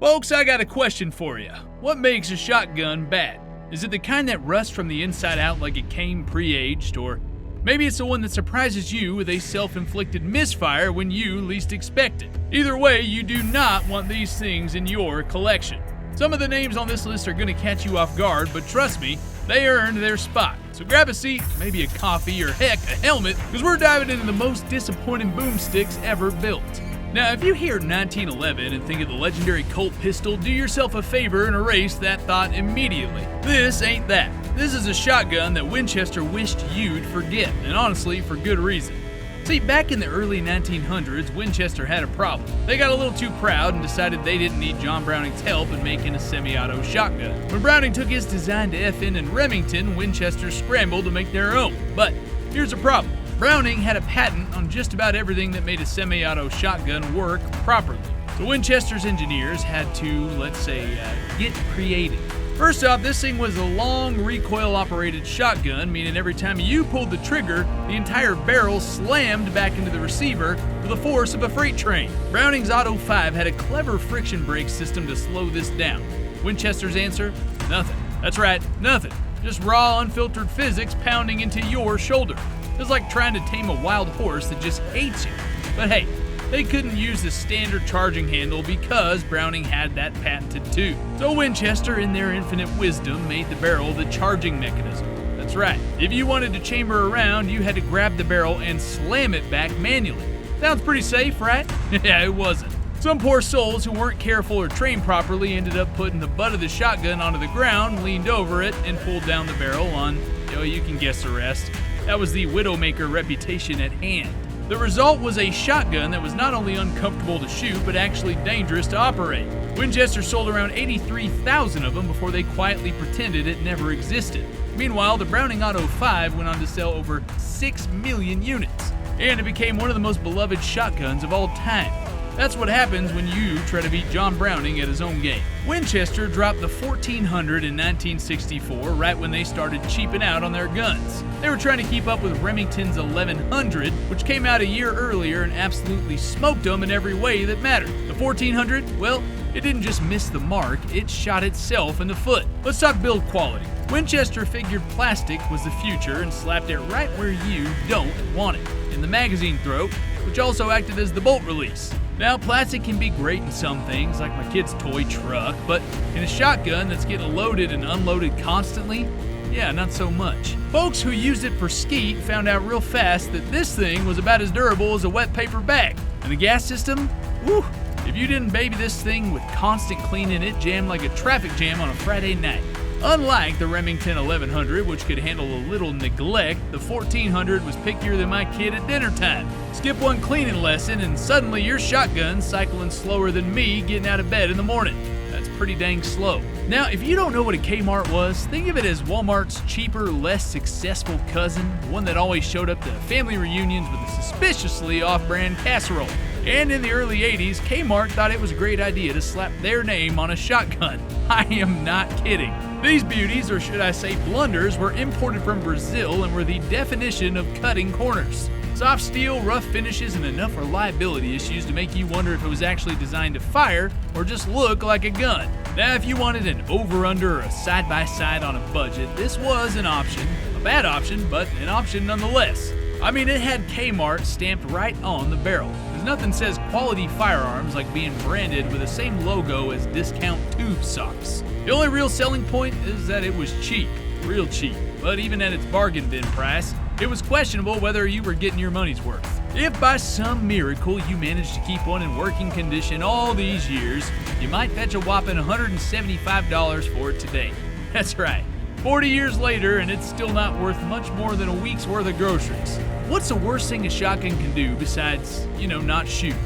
Folks, I got a question for you. What makes a shotgun bad? Is it the kind that rusts from the inside out like it came pre-aged, or maybe it's the one that surprises you with a self-inflicted misfire when you least expect it? Either way, you do not want these things in your collection. Some of the names on this list are going to catch you off guard, but trust me, they earned their spot. So grab a seat, maybe a coffee, or heck, a helmet, because we're diving into the most disappointing boomsticks ever built. Now, if you hear 1911 and think of the legendary Colt pistol, do yourself a favor and erase that thought immediately. This ain't that. This is a shotgun that Winchester wished you'd forget, and honestly, for good reason. See, back in the early 1900s, Winchester had a problem. They got a little too proud and decided they didn't need John Browning's help in making a semi-auto shotgun. When Browning took his design to FN in Remington, Winchester scrambled to make their own. But here's the problem. Browning had a patent on just about everything that made a semi-auto shotgun work properly. So Winchester's engineers had to, let's say, get creative. First off, this thing was a long recoil-operated shotgun, meaning every time you pulled the trigger, the entire barrel slammed back into the receiver with the force of a freight train. Browning's Auto 5 had a clever friction brake system to slow this down. Winchester's answer? Nothing. That's right, nothing. Just raw, unfiltered physics pounding into your shoulder. It's like trying to tame a wild horse that just hates you. But hey, they couldn't use the standard charging handle because Browning had that patented too. So Winchester, in their infinite wisdom, made the barrel the charging mechanism. That's right. If you wanted to chamber around, you had to grab the barrel and slam it back manually. Sounds pretty safe, right? Yeah, it wasn't. Some poor souls who weren't careful or trained properly ended up putting the butt of the shotgun onto the ground, leaned over it, and pulled down the barrel on, you can guess the rest. That was the Widowmaker reputation at hand. The result was a shotgun that was not only uncomfortable to shoot, but actually dangerous to operate. Winchester sold around 83,000 of them before they quietly pretended it never existed. Meanwhile, the Browning Auto 5 went on to sell over 6 million units, and it became one of the most beloved shotguns of all time. That's what happens when you try to beat John Browning at his own game. Winchester dropped the 1400 in 1964, right when they started cheaping out on their guns. They were trying to keep up with Remington's 1100, which came out a year earlier and absolutely smoked them in every way that mattered. The 1400, well, it didn't just miss the mark, it shot itself in the foot. Let's talk build quality. Winchester figured plastic was the future and slapped it right where you don't want it, in the magazine throat, which also acted as the bolt release. Now, plastic can be great in some things, like my kid's toy truck, but in a shotgun that's getting loaded and unloaded constantly, yeah, not so much. Folks who used it for skeet found out real fast that this thing was about as durable as a wet paper bag. And the gas system? Whew, if you didn't baby this thing with constant cleaning, it jammed like a traffic jam on a Friday night. Unlike the Remington 1100, which could handle a little neglect, the 1400 was pickier than my kid at dinner time. Skip one cleaning lesson and suddenly your shotgun's cycling slower than me getting out of bed in the morning. That's pretty dang slow. Now, if you don't know what a K-Mart was, think of it as Walmart's cheaper, less successful cousin, one that always showed up to family reunions with a suspiciously off-brand casserole. And in the early 80s, K-Mart thought it was a great idea to slap their name on a shotgun. I am not kidding. These beauties, or should I say blunders, were imported from Brazil and were the definition of cutting corners. Soft steel, rough finishes, and enough reliability issues to make you wonder if it was actually designed to fire or just look like a gun. Now, if you wanted an over-under or a side-by-side on a budget, this was an option. A bad option, but an option nonetheless. I mean, it had K-Mart stamped right on the barrel. Because nothing says quality firearms like being branded with the same logo as discount tube socks. The only real selling point is that it was cheap, real cheap. But even at its bargain bin price, it was questionable whether you were getting your money's worth. If by some miracle you managed to keep one in working condition all these years, you might fetch a whopping $175 for it today. That's right, 40 years later and it's still not worth much more than a week's worth of groceries. What's the worst thing a shotgun can do besides, not shoot?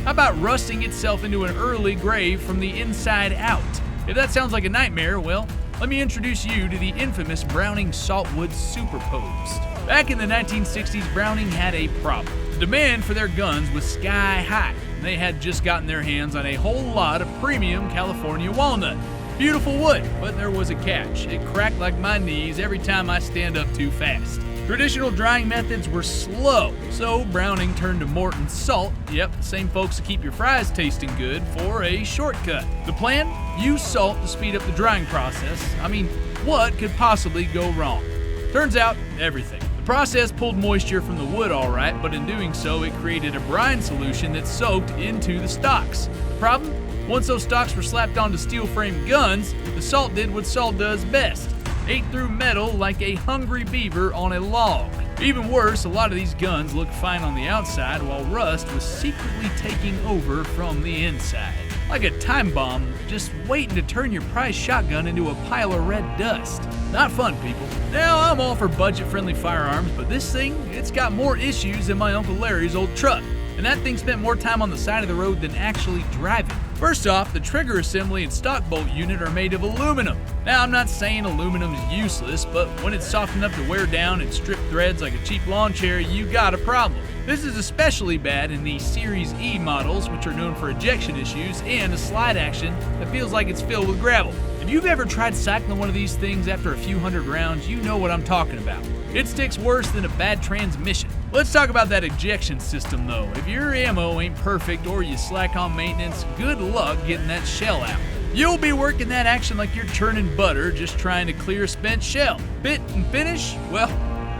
How about rusting itself into an early grave from the inside out? If that sounds like a nightmare, well, let me introduce you to the infamous Browning Saltwood Superposed. Back in the 1960s, Browning had a problem. The demand for their guns was sky high, and they had just gotten their hands on a whole lot of premium California walnut. Beautiful wood, but there was a catch. It cracked like my knees every time I stand up too fast. Traditional drying methods were slow, so Browning turned to Morton salt, yep, the same folks that keep your fries tasting good, for a shortcut. The plan? Use salt to speed up the drying process. I mean, what could possibly go wrong? Turns out, everything. The process pulled moisture from the wood alright, but in doing so, it created a brine solution that soaked into the stocks. The problem? Once those stocks were slapped onto steel-framed guns, the salt did what salt does best. Ate through metal like a hungry beaver on a log. Even worse, a lot of these guns looked fine on the outside while rust was secretly taking over from the inside. Like a time bomb, just waiting to turn your prized shotgun into a pile of red dust. Not fun, people. Now, I'm all for budget-friendly firearms, but this thing, it's got more issues than my Uncle Larry's old truck. And that thing spent more time on the side of the road than actually driving. First off, the trigger assembly and stock bolt unit are made of aluminum. Now, I'm not saying aluminum is useless, but when it's soft enough to wear down and strip threads like a cheap lawn chair, you got a problem. This is especially bad in the Series E models, which are known for ejection issues and a slide action that feels like it's filled with gravel. If you've ever tried cycling one of these things after a few hundred rounds, you know what I'm talking about. It sticks worse than a bad transmission. Let's talk about that ejection system though. If your ammo ain't perfect or you slack on maintenance, good luck getting that shell out. You'll be working that action like you're churning butter, just trying to clear a spent shell. Fit and finish? Well,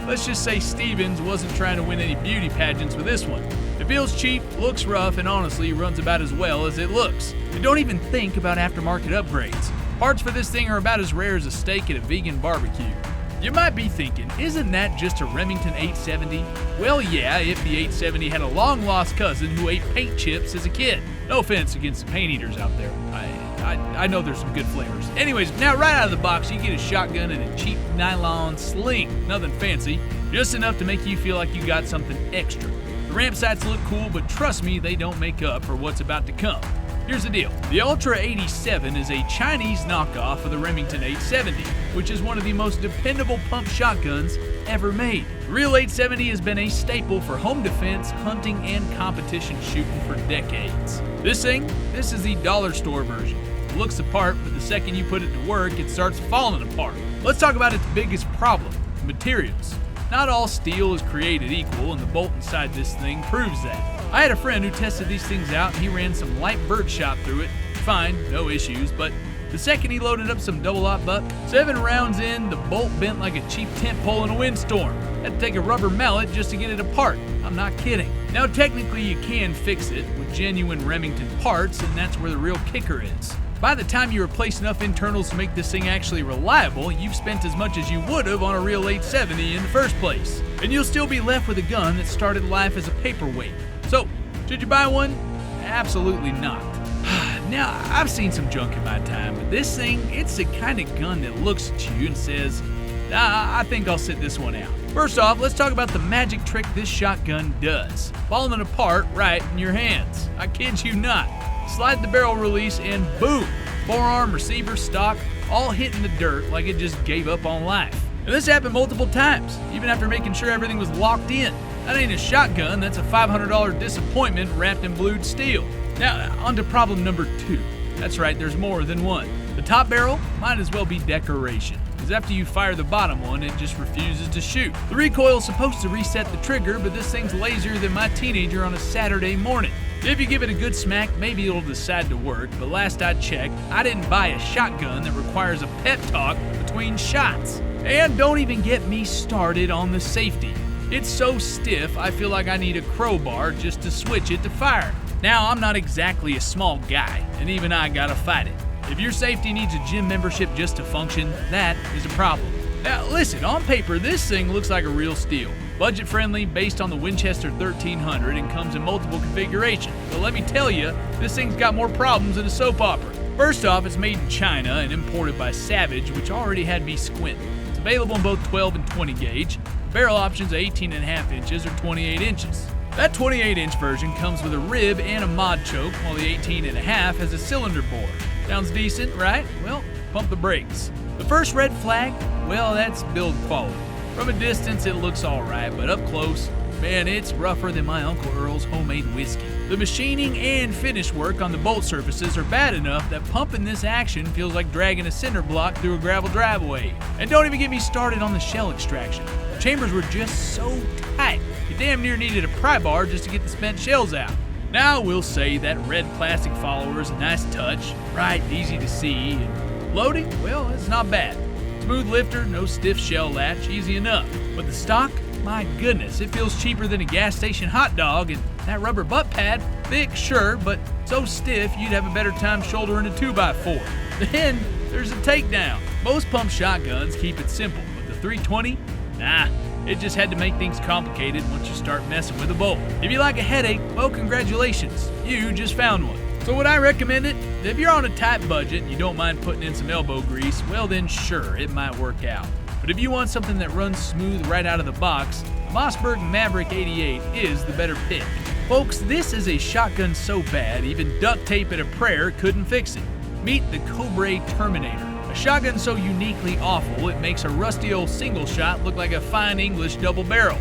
let's just say Stevens wasn't trying to win any beauty pageants with this one. It feels cheap, looks rough, and honestly runs about as well as it looks. And don't even think about aftermarket upgrades. Parts for this thing are about as rare as a steak at a vegan barbecue. You might be thinking, isn't that just a Remington 870? Well, yeah, if the 870 had a long-lost cousin who ate paint chips as a kid. No offense against the paint eaters out there. I know there's some good flavors. Anyways, now right out of the box, you get a shotgun and a cheap nylon sling. Nothing fancy, just enough to make you feel like you got something extra. The ramp sights look cool, but trust me, they don't make up for what's about to come. Here's the deal. The Ultra 87 is a Chinese knockoff of the Remington 870, which is one of the most dependable pump shotguns ever made. The real 870 has been a staple for home defense, hunting, and competition shooting for decades. This is the dollar store version. It looks the part, but the second you put it to work, it starts falling apart. Let's talk about its biggest problem, materials. Not all steel is created equal, and the bolt inside this thing proves that. I had a friend who tested these things out, and he ran some light birdshot through it. Fine, no issues, but the second he loaded up some double-aught buck, 7 rounds in, the bolt bent like a cheap tent pole in a windstorm. Had to take a rubber mallet just to get it apart. I'm not kidding. Now, technically, you can fix it with genuine Remington parts, and that's where the real kicker is. By the time you replace enough internals to make this thing actually reliable, you've spent as much as you would have on a real 870 in the first place. And you'll still be left with a gun that started life as a paperweight. So, should you buy one? Absolutely not. Now, I've seen some junk in my time, but this thing, it's the kind of gun that looks at you and says, I think I'll sit this one out. First off, let's talk about the magic trick this shotgun does. Falling apart right in your hands. I kid you not. Slide the barrel release and boom! Forearm, receiver, stock, all hitting the dirt like it just gave up on life. And this happened multiple times, even after making sure everything was locked in. That ain't a shotgun, that's a $500 disappointment wrapped in blued steel. Now, on to problem number 2. That's right, there's more than one. The top barrel might as well be decoration, because after you fire the bottom one, it just refuses to shoot. The recoil's supposed to reset the trigger, but this thing's lazier than my teenager on a Saturday morning. If you give it a good smack, maybe it'll decide to work, but last I checked, I didn't buy a shotgun that requires a pep talk between shots. And don't even get me started on the safety. It's so stiff, I feel like I need a crowbar just to switch it to fire. Now, I'm not exactly a small guy, and even I gotta fight it. If your safety needs a gym membership just to function, that is a problem. Now, listen, on paper, this thing looks like a real steal. Budget-friendly, based on the Winchester 1300, and comes in multiple configurations. But let me tell you, this thing's got more problems than a soap opera. First off, it's made in China and imported by Savage, which already had me squinting. It's available in both 12 and 20 gauge. Barrel options are 18.5 inches or 28 inches. That 28-inch version comes with a rib and a mod choke, while the 18.5 has a cylinder bore. Sounds decent, right? Well, pump the brakes. The first red flag, well, that's build quality. From a distance, it looks alright, but up close, Man, it's rougher than my Uncle Earl's homemade whiskey. The machining and finish work on the bolt surfaces are bad enough that pumping this action feels like dragging a cinder block through a gravel driveway. And don't even get me started on the shell extraction. The chambers were just so tight, you damn near needed a pry bar just to get the spent shells out. Now, we'll say that red plastic follower is a nice touch, bright, easy to see, and loading, well, it's not bad. Smooth lifter, no stiff shell latch, easy enough. But the stock, my goodness, it feels cheaper than a gas station hot dog, and that rubber butt pad, thick, sure, but so stiff you'd have a better time shouldering a 2x4. Then there's a takedown. Most pump shotguns keep it simple, but the 320, nah. It just had to make things complicated once you start messing with a bolt. If you like a headache, well, congratulations, you just found one. So would I recommend it? If you're on a tight budget and you don't mind putting in some elbow grease, well then sure, it might work out. But if you want something that runs smooth right out of the box, the Mossberg Maverick 88 is the better pick. Folks, this is a shotgun so bad, even duct tape and a prayer couldn't fix it. Meet the Cobray Terminator. A shotgun so uniquely awful, it makes a rusty old single shot look like a fine English double barrel.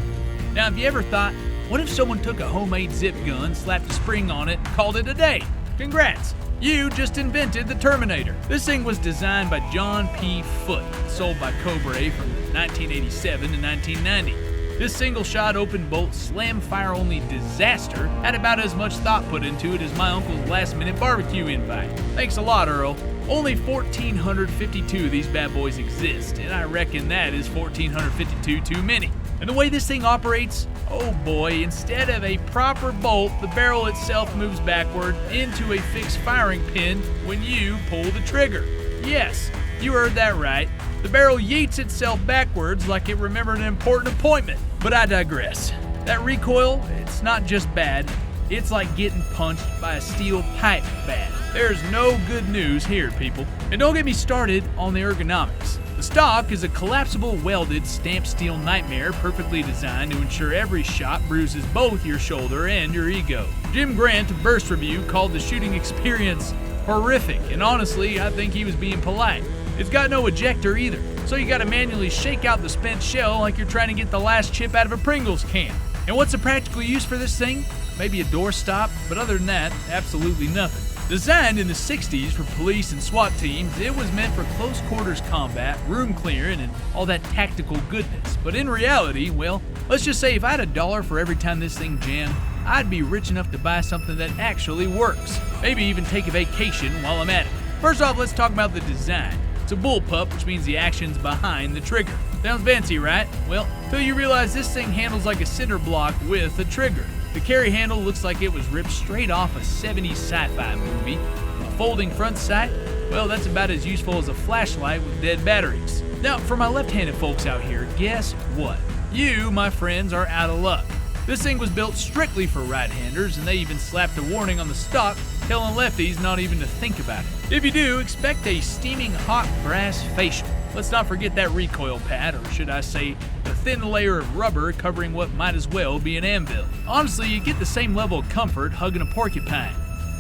Now, have you ever thought, what if someone took a homemade zip gun, slapped a spring on it, and called it a day? Congrats! You just invented the Terminator. This thing was designed by John P. Foote, sold by Cobray from 1987 to 1990. This single-shot open-bolt slam-fire-only disaster had about as much thought put into it as my uncle's last-minute barbecue invite. Thanks a lot, Earl. Only 1,452 of these bad boys exist, and I reckon that is 1,452 too many. And the way this thing operates, oh boy, instead of a proper bolt, the barrel itself moves backward into a fixed firing pin when you pull the trigger. Yes, you heard that right. The barrel yeets itself backwards like it remembered an important appointment. But I digress. That recoil, it's not just bad, it's like getting punched by a steel pipe bat. There's no good news here, people. And don't get me started on the ergonomics. The stock is a collapsible welded stamped steel nightmare perfectly designed to ensure every shot bruises both your shoulder and your ego. Jim Grant of Burst Review called the shooting experience horrific, and honestly, I think he was being polite. It's got no ejector either, so you gotta manually shake out the spent shell like you're trying to get the last chip out of a Pringles can. And what's the practical use for this thing? Maybe a doorstop, but other than that, absolutely nothing. Designed in the 60s for police and SWAT teams, it was meant for close quarters combat, room clearing, and all that tactical goodness. But in reality, well, let's just say if I had $1 for every time this thing jammed, I'd be rich enough to buy something that actually works. Maybe even take a vacation while I'm at it. First off, let's talk about the design. It's a bullpup, which means the action's behind the trigger. Sounds fancy, right? Well, till you realize this thing handles like a cinder block with a trigger. The carry handle looks like it was ripped straight off a 70s sci-fi movie. A folding front sight, well, that's about as useful as a flashlight with dead batteries. Now, for my left-handed folks out here, guess what? You, my friends, are out of luck. This thing was built strictly for right-handers, and they even slapped a warning on the stock telling lefties not even to think about it. If you do, expect a steaming hot brass facial. Let's not forget that recoil pad, or should I say, the thin layer of rubber covering what might as well be an anvil. Honestly, you get the same level of comfort hugging a porcupine.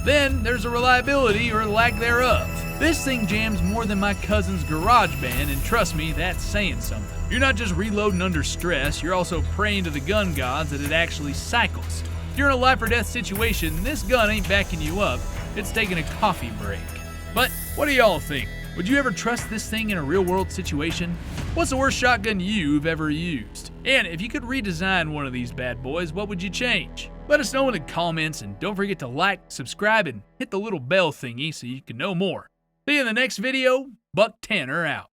Then there's a reliability or lack thereof. This thing jams more than my cousin's garage band, and trust me, that's saying something. You're not just reloading under stress, you're also praying to the gun gods that it actually cycles. If you're in a life or death situation, this gun ain't backing you up, it's taking a coffee break. But what do y'all think? Would you ever trust this thing in a real-world situation? What's the worst shotgun you've ever used? And if you could redesign one of these bad boys, what would you change? Let us know in the comments, and don't forget to like, subscribe, and hit the little bell thingy so you can know more. See you in the next video. Buck Tanner out.